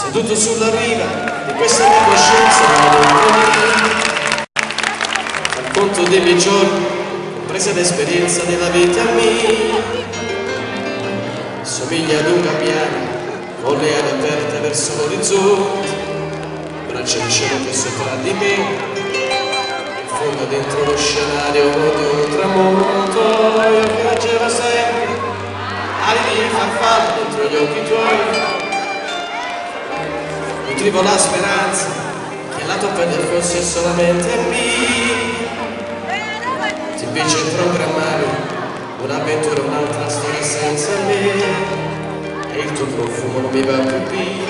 seduto sulla riva di questa mia coscienza, racconto dei miei giorni, compresa l'esperienza della vita mia. Somiglia ad un gabbiano con le ali aperte verso l'orizzonte, braccia di cielo che sopra di me, in fondo dentro lo scenario di un tramonto. Io viaggerò sempre, ali di farfalla dentro gli occhi tuoi. Nutrivo la speranza che la tua pelle fosse solamente mia. Ti fece programmare un'avventura, un'altra storia senza me, e il tuo profumo non mi va più via.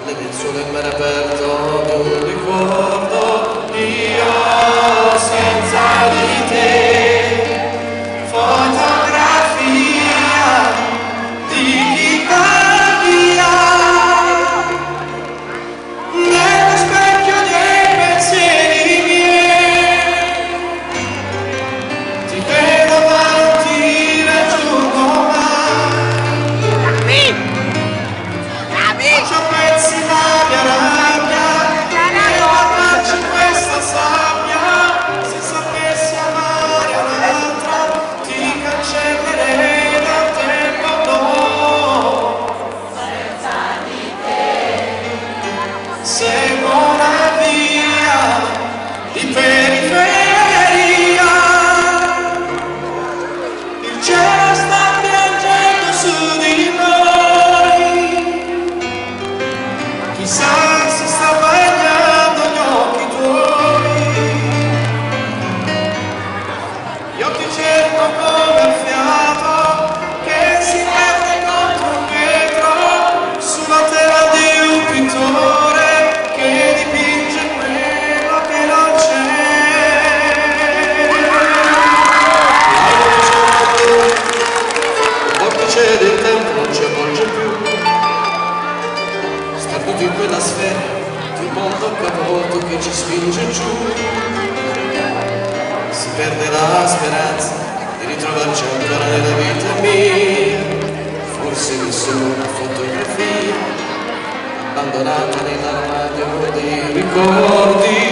Alle lenzuola in mare aperto di un ricordo, io senza di te, fotografia di chi cambia nello specchio dei pensieri miei. Ti vedo ma non ti raggiungo mai. Faccio pezzi la mia rabbia e abbraccio questa sabbia. Se sapessi amare un'altra ti cancellerei dal tempo, no. Senza di te seguo una via di periferia. Il cielo sta piangendo su di noi, chissà se sta bagnando gli occhi tuoi. Gli occhi cerco come il fiato che si perde contro un vetro, sulla tela di un pittore che dipinge quello che non c'è. Vortice del tempo non ci avvolge più, starnuti in quella sfera di un mondo capovolto che ci spinge giù. Si perde la speranza di ritrovarci ancora nella vita mia, forse mi sono una fotografia abbandonata nell'armadio dei ricordi.